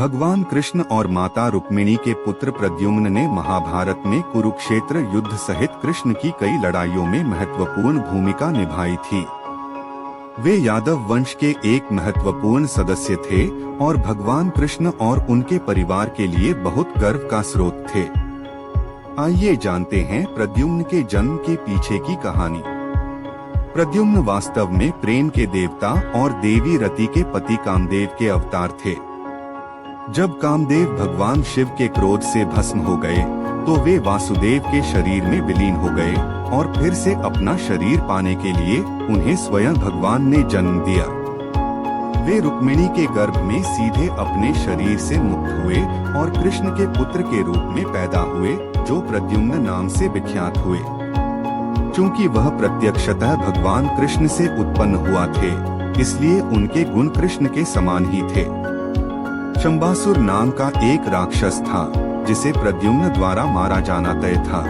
भगवान कृष्ण और माता रुक्मिणी के पुत्र प्रद्युम्न ने महाभारत में कुरुक्षेत्र युद्ध सहित कृष्ण की कई लड़ाइयों में महत्वपूर्ण भूमिका निभाई थी। वे यादव वंश के एक महत्वपूर्ण सदस्य थे और भगवान कृष्ण और उनके परिवार के लिए बहुत गर्व का स्रोत थे। आइए जानते हैं प्रद्युम्न के जन्म के पीछे की कहानी। प्रद्युम्न वास्तव में प्रेम के देवता और देवी रति के पति कामदेव के अवतार थे। जब कामदेव भगवान शिव के क्रोध से भस्म हो गए तो वे वासुदेव के शरीर में विलीन हो गए और फिर से अपना शरीर पाने के लिए उन्हें स्वयं भगवान ने जन्म दिया। वे रुक्मिणी के गर्भ में सीधे अपने शरीर से मुक्त हुए और कृष्ण के पुत्र के रूप में पैदा हुए, जो प्रद्युम्न नाम से विख्यात हुए। चूंकि वह प्रत्यक्षतः भगवान कृष्ण से उत्पन्न हुआ थे, इसलिए उनके गुण कृष्ण के समान ही थे। शंबासुर नाम का एक राक्षस था जिसे प्रद्युम्न द्वारा मारा जाना तय था।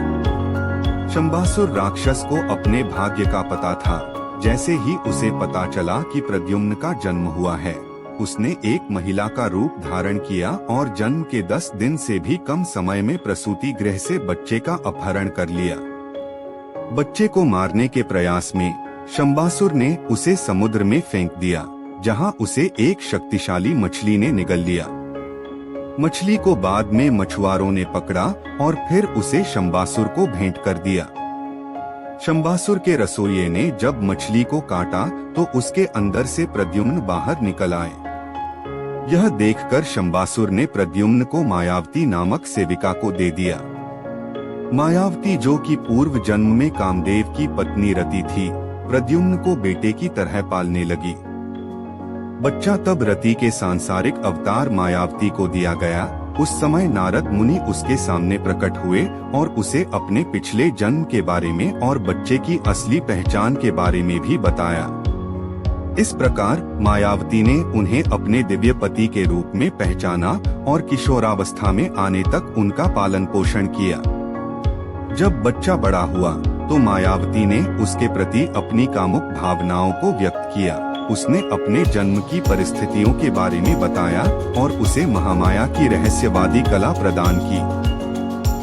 शंबासुर राक्षस को अपने भाग्य का पता था। जैसे ही उसे पता चला कि प्रद्युम्न का जन्म हुआ है, उसने एक महिला का रूप धारण किया और जन्म के 10 दिन से भी कम समय में प्रसूति गृह से बच्चे का अपहरण कर लिया। बच्चे को मारने के प्रयास में शंबासुर ने उसे समुद्र में फेंक दिया, जहां उसे एक शक्तिशाली मछली ने निगल लिया। मछली को बाद में मछुआरों ने पकड़ा और फिर उसे शंबासुर को भेंट कर दिया। शंबासुर के रसोइये ने जब मछली को काटा तो उसके अंदर से प्रद्युम्न बाहर निकल आए। यह देखकर शंबासुर ने प्रद्युम्न को मायावती नामक सेविका को दे दिया। मायावती, जो कि पूर्व जन्म में कामदेव की पत्नी रति थी, प्रद्युम्न को बेटे की तरह पालने लगी। बच्चा तब रति के सांसारिक अवतार मायावती को दिया गया। उस समय नारद मुनि उसके सामने प्रकट हुए और उसे अपने पिछले जन्म के बारे में और बच्चे की असली पहचान के बारे में भी बताया। इस प्रकार मायावती ने उन्हें अपने दिव्य पति के रूप में पहचाना और किशोरावस्था में आने तक उनका पालन पोषण किया। जब बच्चा बड़ा हुआ तो मायावती ने उसके प्रति अपनी कामुक भावनाओं को व्यक्त किया। उसने अपने जन्म की परिस्थितियों के बारे में बताया और उसे महामाया की रहस्यवादी कला प्रदान की।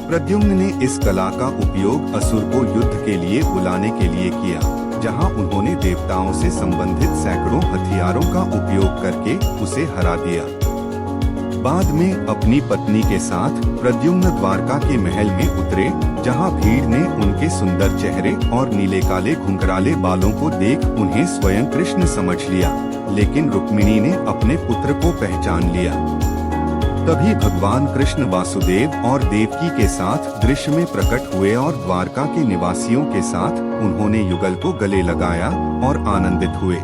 प्रद्युम्न ने इस कला का उपयोग असुर को युद्ध के लिए बुलाने के लिए किया, जहां उन्होंने देवताओं से संबंधित सैकड़ों हथियारों का उपयोग करके उसे हरा दिया। बाद में अपनी पत्नी के साथ प्रद्युम्न द्वारका के महल में उतरे, जहां भीड़ ने उनके सुंदर चेहरे और नीले काले घुंघराले बालों को देख उन्हें स्वयं कृष्ण समझ लिया, लेकिन रुक्मिणी ने अपने पुत्र को पहचान लिया। तभी भगवान कृष्ण वासुदेव और देवकी के साथ दृश्य में प्रकट हुए और द्वारका के निवासियों के साथ उन्होंने युगल को गले लगाया और आनंदित हुए।